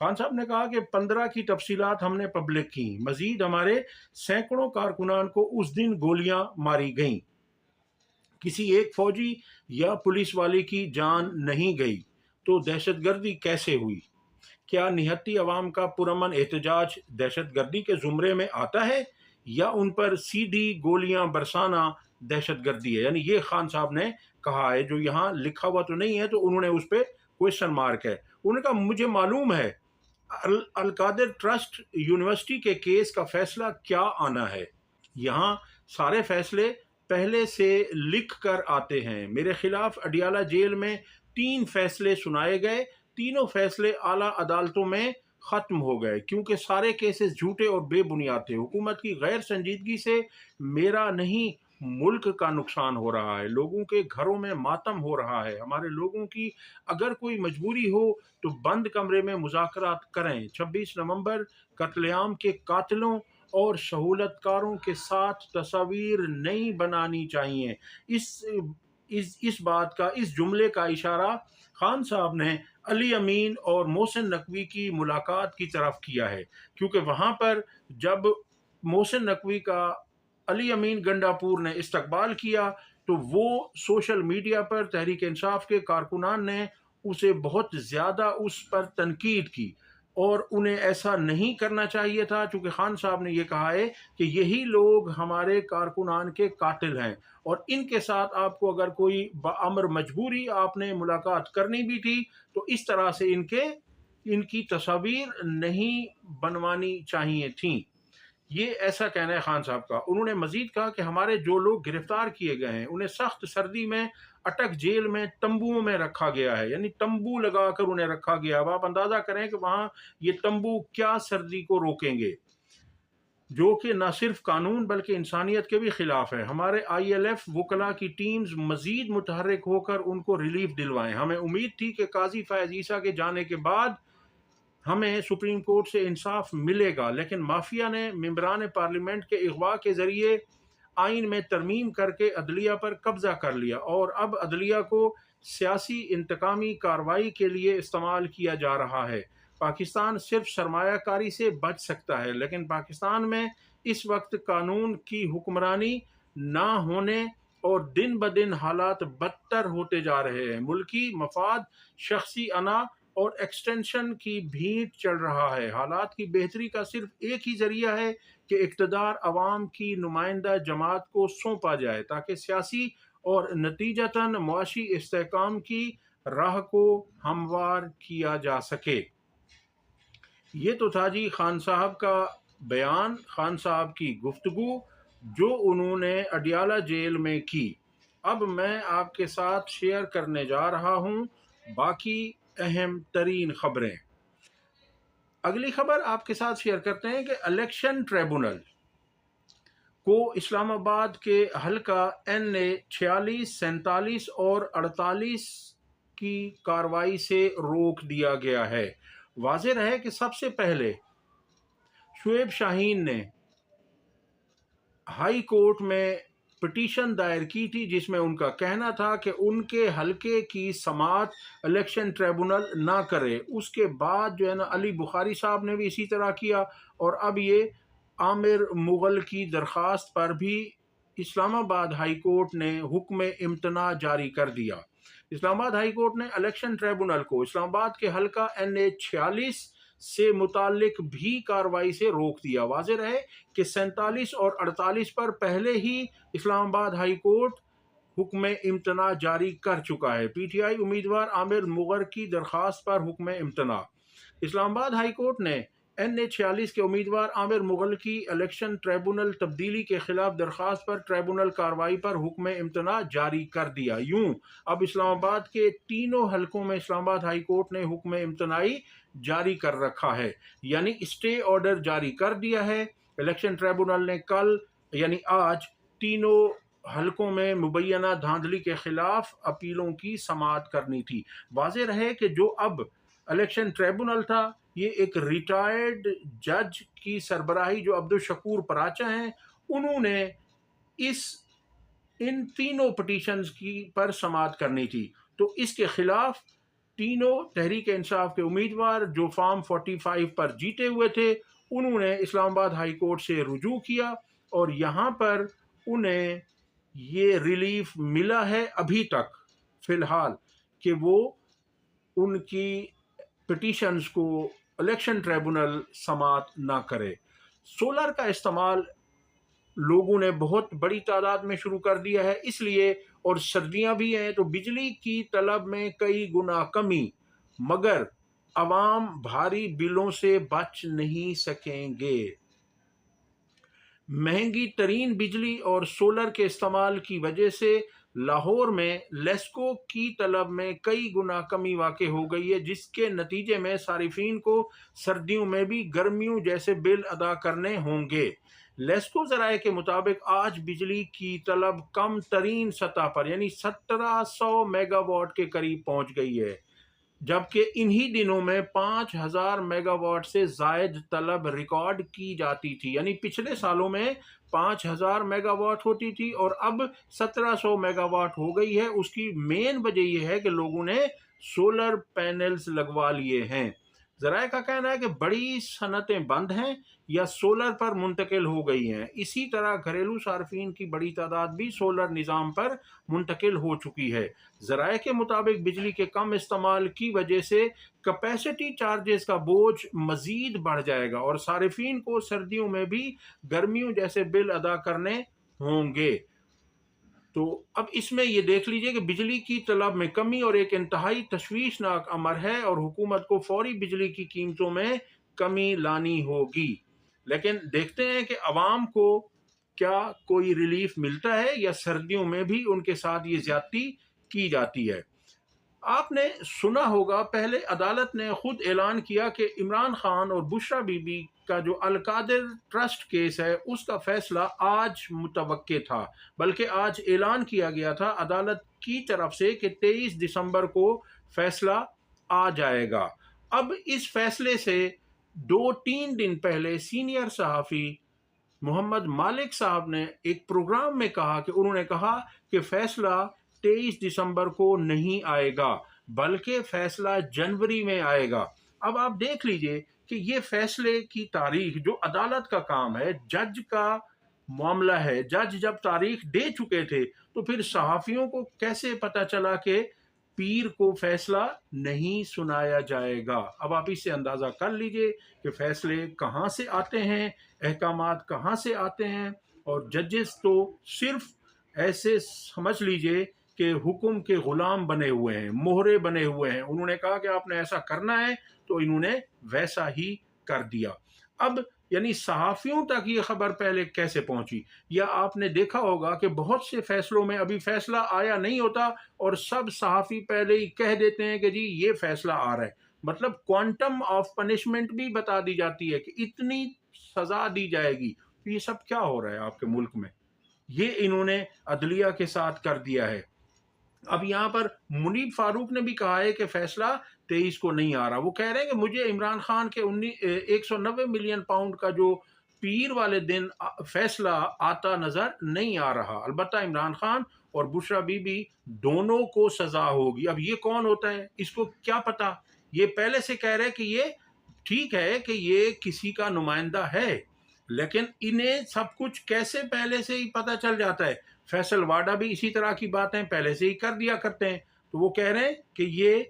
خان صاحب نے کہا کہ 15 کی تفصیلات ہم نے پبلک کی، مزید ہمارے سینکڑوں کارکنان کو اس دن گولیاں ماری گئیں، کسی ایک فوجی یا پولیس والے کی جان نہیں گئی، تو دہشت گردی کیسے ہوئی؟ کیا نہتی عوام کا پرامن احتجاج دہشت گردی کے زمرے میں آتا ہے، یا ان پر سیدھی گولیاں برسانا دہشت گردی ہے؟ یعنی یہ خان صاحب نے کہا ہے، جو یہاں لکھا ہوا تو نہیں ہے، تو انہوں نے اس پہ کوشچن مارک ہے۔ انہوں نے کہا مجھے معلوم ہے القادر ٹرسٹ یونیورسٹی کے کیس کا فیصلہ کیا آنا ہے، یہاں سارے فیصلے پہلے سے لکھ کر آتے ہیں۔ میرے خلاف اڈیالہ جیل میں 3 فیصلے سنائے گئے، تینوں فیصلے اعلیٰ عدالتوں میں ختم ہو گئے، کیونکہ سارے کیسز جھوٹے اور بے بنیاد تھے۔ حکومت کی غیر سنجیدگی سے میرا نہیں ملک کا نقصان ہو رہا ہے، لوگوں کے گھروں میں ماتم ہو رہا ہے۔ ہمارے لوگوں کی اگر کوئی مجبوری ہو تو بند کمرے میں مذاکرات کریں۔ 26 نومبر قتل عام کے قاتلوں اور سہولت کاروں کے ساتھ تصاویر نہیں بنانی چاہیے۔ اس بات کا، اس جملے کا اشارہ خان صاحب نے علی امین اور محسن نقوی کی ملاقات کی طرف کیا ہے، کیونکہ وہاں پر جب محسن نقوی کا علی امین گنڈا پور نے استقبال کیا تو وہ سوشل میڈیا پر تحریک انصاف کے کارکنان نے اسے بہت زیادہ اس پر تنقید کی، اور انہیں ایسا نہیں کرنا چاہیے تھا، چونکہ خان صاحب نے یہ کہا ہے کہ یہی لوگ ہمارے کارکنان کے قاتل ہیں، اور ان کے ساتھ آپ کو اگر کوئی بامر مجبوری آپ نے ملاقات کرنی بھی تھی تو اس طرح سے ان کی تصاویر نہیں بنوانی چاہیے تھیں۔ یہ ایسا کہنا ہے خان صاحب کا۔ انہوں نے مزید کہا کہ ہمارے جو لوگ گرفتار کیے گئے ہیں انہیں سخت سردی میں اٹک جیل میں تمبوؤں میں رکھا گیا ہے، یعنی تمبو لگا کر انہیں رکھا گیا۔ اب آپ اندازہ کریں کہ وہاں یہ تمبو کیا سردی کو روکیں گے، جو کہ نہ صرف قانون بلکہ انسانیت کے بھی خلاف ہے۔ ہمارے آئی ایل ایف وکلاء کی ٹیمز مزید متحرک ہو کر ان کو ریلیف دلوائیں۔ ہمیں امید تھی کہ قاضی فیاض عیسیٰ کے جانے کے بعد ہمیں سپریم کورٹ سے انصاف ملے گا، لیکن مافیا نے ممبران پارلیمنٹ کے اغوا کے ذریعے آئین میں ترمیم کر کے عدلیہ پر قبضہ کر لیا، اور اب عدلیہ کو سیاسی انتقامی کارروائی کے لیے استعمال کیا جا رہا ہے۔ پاکستان صرف سرمایہ کاری سے بچ سکتا ہے، لیکن پاکستان میں اس وقت قانون کی حکمرانی نہ ہونے اور دن بدن حالات بدتر ہوتے جا رہے ہیں۔ ملکی مفاد، شخصی انا اور ایکسٹینشن کی بھیٹ چڑھ رہا ہے۔ حالات کی بہتری کا صرف ایک ہی ذریعہ ہے کہ اقتدار عوام کی نمائندہ جماعت کو سونپا جائے، تاکہ سیاسی اور نتیجتاً معاشی استحکام کی راہ کو ہموار کیا جا سکے۔ یہ تو تھا جی خان صاحب کا بیان، خان صاحب کی گفتگو جو انہوں نے اڈیالہ جیل میں کی۔ اب میں آپ کے ساتھ شیئر کرنے جا رہا ہوں باقی اہم ترین خبریں۔ اگلی خبر آپ کے ساتھ شیئر کرتے ہیں کہ الیکشن ٹریبونل کو اسلام آباد کے حلقہ NA 46، 47 اور 48 کی کارروائی سے روک دیا گیا ہے۔ واضح رہے کہ سب سے پہلے شعیب شاہین نے ہائی کورٹ میں پٹیشن دائر کی تھی، جس میں ان کا کہنا تھا کہ ان کے حلقے کی سماعت الیکشن ٹریبونل نہ کرے۔ اس کے بعد جو ہے نا علی بخاری صاحب نے بھی اسی طرح کیا، اور اب یہ عامر مغل کی درخواست پر بھی اسلام آباد ہائی کورٹ نے حکم امتناع جاری کر دیا۔ اسلام آباد ہائی کورٹ نے الیکشن ٹریبونل کو اسلام آباد کے حلقہ NA 46 سے متعلق بھی کارروائی سے روک دیا۔ واضح رہے کہ 47 اور 48 پر پہلے ہی اسلام آباد ہائی کورٹ حکم امتناع جاری کر چکا ہے۔ PTI امیدوار عامر مغر کی درخواست پر حکم امتناع۔ اسلام آباد ہائی کورٹ نے NA 46 کے امیدوار عامر مغل کی الیکشن ٹریبونل تبدیلی کے خلاف درخواست پر ٹریبونل کارروائی پر حکم امتناع جاری کر دیا۔ یوں اب اسلام آباد کے تینوں حلقوں میں اسلام آباد ہائی کورٹ نے حکم امتناعی جاری کر رکھا ہے، یعنی اسٹے آرڈر جاری کر دیا ہے۔ الیکشن ٹریبونل نے کل یعنی آج تینوں حلقوں میں مبینہ دھاندلی کے خلاف اپیلوں کی سماعت کرنی تھی۔ واضح رہے کہ جو اب الیکشن ٹریبونل تھا یہ ایک ریٹائرڈ جج کی سربراہی جو عبدالشکور پراچا ہیں، انہوں نے ان تینوں پٹیشنز کی پر سماعت کرنی تھی، تو اس کے خلاف تینوں تحریک انصاف کے امیدوار جو فارم 45 پر جیتے ہوئے تھے انہوں نے اسلام آباد ہائی کورٹ سے رجوع کیا اور یہاں پر انہیں یہ ریلیف ملا ہے ابھی تک فی الحال کہ وہ ان کی پٹیشنز کو الیکشن ٹریبونل سماعت نہ کرے۔ سولر کا استعمال لوگوں نے بہت بڑی تعداد میں شروع کر دیا ہے، اس لیے، اور سردیاں بھی ہیں تو بجلی کی طلب میں کئی گنا کمی، مگر عوام بھاری بلوں سے بچ نہیں سکیں گے۔ مہنگی ترین بجلی اور سولر کے استعمال کی وجہ سے لاہور میں لیسکو کی طلب میں کئی گنا کمی واقع ہو گئی ہے، جس کے نتیجے میں صارفین کو سردیوں میں بھی گرمیوں جیسے بل ادا کرنے ہوں گے۔ لیسکو ذرائع کے مطابق آج بجلی کی طلب کم ترین سطح پر یعنی 1700 میگا واٹ کے قریب پہنچ گئی ہے، جبکہ انہی دنوں میں 5000 میگا واٹ سے زائد طلب ریکارڈ کی جاتی تھی، یعنی پچھلے سالوں میں 5000 میگا واٹ ہوتی تھی اور اب 1700 میگا واٹ ہو گئی ہے۔ اس کی مین وجہ یہ ہے کہ لوگوں نے سولر پینلز لگوا لیے ہیں۔ ذرائع کا کہنا ہے کہ بڑی صنعتیں بند ہیں یا سولر پر منتقل ہو گئی ہیں، اسی طرح گھریلو صارفین کی بڑی تعداد بھی سولر نظام پر منتقل ہو چکی ہے۔ ذرائع کے مطابق بجلی کے کم استعمال کی وجہ سے کیپیسٹی چارجز کا بوجھ مزید بڑھ جائے گا اور صارفین کو سردیوں میں بھی گرمیوں جیسے بل ادا کرنے ہوں گے۔ تو اب اس میں یہ دیکھ لیجئے کہ بجلی کی طلب میں کمی اور ایک انتہائی تشویشناک امر ہے اور حکومت کو فوری بجلی کی قیمتوں میں کمی لانی ہوگی، لیکن دیکھتے ہیں کہ عوام کو کیا کوئی ریلیف ملتا ہے یا سردیوں میں بھی ان کے ساتھ یہ زیادتی کی جاتی ہے۔ آپ نے سنا ہوگا پہلے عدالت نے خود اعلان کیا کہ عمران خان اور بشرا بی بی کا جو القادر ٹرسٹ کیس ہے اس کا فیصلہ آج متوقع تھا، بلکہ آج اعلان کیا گیا تھا عدالت کی طرف سے کہ 23 دسمبر کو فیصلہ آ جائے گا۔ اب اس فیصلے سے 2-3 دن پہلے سینئر صحافی محمد مالک صاحب نے ایک پروگرام میں کہا کہ انہوں نے کہا کہ فیصلہ 23 دسمبر کو نہیں آئے گا بلکہ فیصلہ جنوری میں آئے گا۔ اب آپ دیکھ لیجئے کہ یہ فیصلے کی تاریخ جو عدالت کا کام ہے، جج کا معاملہ ہے، جج جب تاریخ دے چکے تھے تو پھر صحافیوں کو کیسے پتا چلا کہ پیر کو فیصلہ نہیں سنایا جائے گا؟ اب آپ اس سے اندازہ کر لیجئے کہ فیصلے کہاں سے آتے ہیں، احکامات کہاں سے آتے ہیں، اور ججز تو صرف ایسے سمجھ لیجئے کہ حکم کے غلام بنے ہوئے ہیں، مہرے بنے ہوئے ہیں۔ انہوں نے کہا کہ آپ نے ایسا کرنا ہے تو انہوں نے ویسا ہی کر دیا۔ اب یعنی صحافیوں تک یہ خبر پہلے کیسے پہنچی؟ یا آپ نے دیکھا ہوگا کہ بہت سے فیصلوں میں ابھی فیصلہ آیا نہیں ہوتا اور سب صحافی پہلے ہی کہہ دیتے ہیں کہ جی یہ فیصلہ آ رہا ہے، مطلب کوانٹم آف پنشمنٹ بھی بتا دی جاتی ہے کہ اتنی سزا دی جائے گی۔ یہ سب کیا ہو رہا ہے آپ کے ملک میں؟ یہ انہوں نے عدلیہ کے ساتھ کر دیا ہے۔ اب یہاں پر منیب فاروق نے بھی کہا ہے کہ فیصلہ 23 کو نہیں آ رہا۔ وہ کہہ رہے ہیں کہ مجھے عمران خان کے 190 ملین پاؤنڈ کا جو پیر والے دن فیصلہ آتا نظر نہیں آ رہا۔ البتہ عمران خان اور بشرا بی بی دونوں کو سزا ہوگی۔ اب یہ کون ہوتا ہے، اس کو کیا پتا؟ یہ پہلے سے کہہ رہے کہ یہ ٹھیک ہے کہ یہ کسی کا نمائندہ ہے، لیکن انہیں سب کچھ کیسے پہلے سے ہی پتہ چل جاتا ہے؟ فیصل واڈا بھی اسی طرح کی باتیں پہلے سے ہی کر دیا کرتے ہیں، تو وہ کہہ رہے ہیں کہ یہ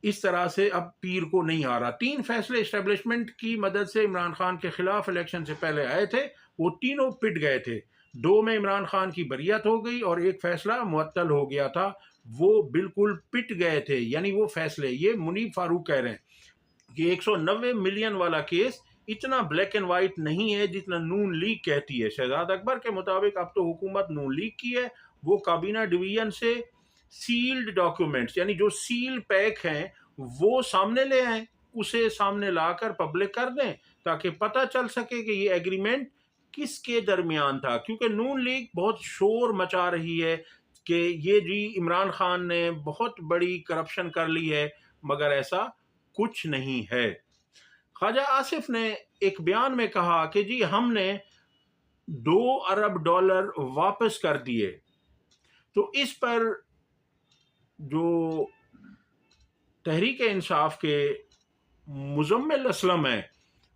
اس طرح سے اب پیر کو نہیں آ رہا۔ 3 فیصلے اسٹیبلشمنٹ کی مدد سے عمران خان کے خلاف الیکشن سے پہلے آئے تھے، وہ تینوں پٹ گئے تھے۔ 2 میں عمران خان کی بریت ہو گئی اور ایک فیصلہ معطل ہو گیا تھا، وہ بالکل پٹ گئے تھے، یعنی وہ فیصلے۔ یہ منیب فاروق کہہ رہے ہیں کہ 190 ملین والا کیس اتنا بلیک اینڈ وائٹ نہیں ہے جتنا نون لیگ کہتی ہے۔ شہزاد اکبر کے مطابق اب تو حکومت نون لیگ کی ہے، وہ کابینہ ڈویژن سے سیلڈ ڈاکیومنٹس یعنی جو سیل پیک ہیں وہ سامنے لے آئیں، اسے سامنے لا کر پبلک کر دیں تاکہ پتہ چل سکے کہ یہ ایگریمنٹ کس کے درمیان تھا، کیونکہ نون لیگ بہت شور مچا رہی ہے کہ یہ جی عمران خان نے بہت بڑی کرپشن کر لی ہے، مگر ایسا کچھ نہیں ہے۔ خواجہ آصف نے ایک بیان میں کہا کہ جی ہم نے $2 ارب واپس کر دیے، تو اس پر جو تحریک انصاف کے مزمل اسلم ہیں،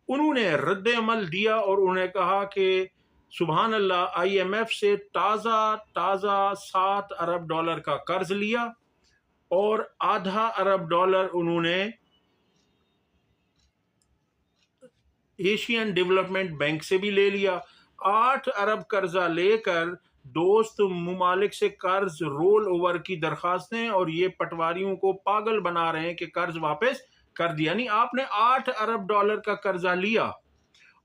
انہوں نے رد عمل دیا اور انہوں نے کہا کہ سبحان اللہ، آئی ایم ایف سے تازہ 7 ارب ڈالر کا قرض لیا اور آدھا ارب ڈالر انہوں نے ایشین ڈیولپمنٹ بینک سے بھی لے لیا۔ 8 ارب قرضہ لے کر دوست ممالک سے قرض رول اوور کی درخواستیں، اور یہ پٹواریوں کو پاگل بنا رہے ہیں کہ قرض واپس کر دیا۔ یعنی آپ نے 8 ارب ڈالر کا قرضہ لیا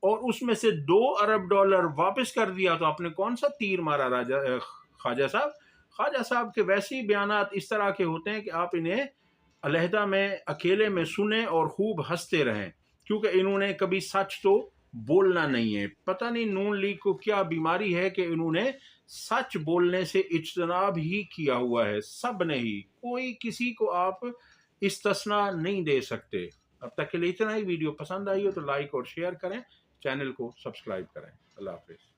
اور اس میں سے 2 ارب ڈالر واپس کر دیا، تو آپ نے کون سا تیر مارا خواجہ صاحب؟ خواجہ صاحب کے ویسے ہی بیانات اس طرح کے ہوتے ہیں کہ آپ انہیں علیحدہ میں اکیلے میں سنیں اور خوب ہنستے رہیں، کیونکہ انہوں نے کبھی سچ تو بولنا نہیں ہے۔ پتہ نہیں نون لیگ کو کیا بیماری ہے کہ انہوں نے سچ بولنے سے اجتناب ہی کیا ہوا ہے، سب نے ہی، کوئی کسی کو آپ استثناء نہیں دے سکتے۔ اب تک کے لیے اتنا ہی۔ ویڈیو پسند آئی ہو تو لائک اور شیئر کریں، چینل کو سبسکرائب کریں۔ اللہ حافظ۔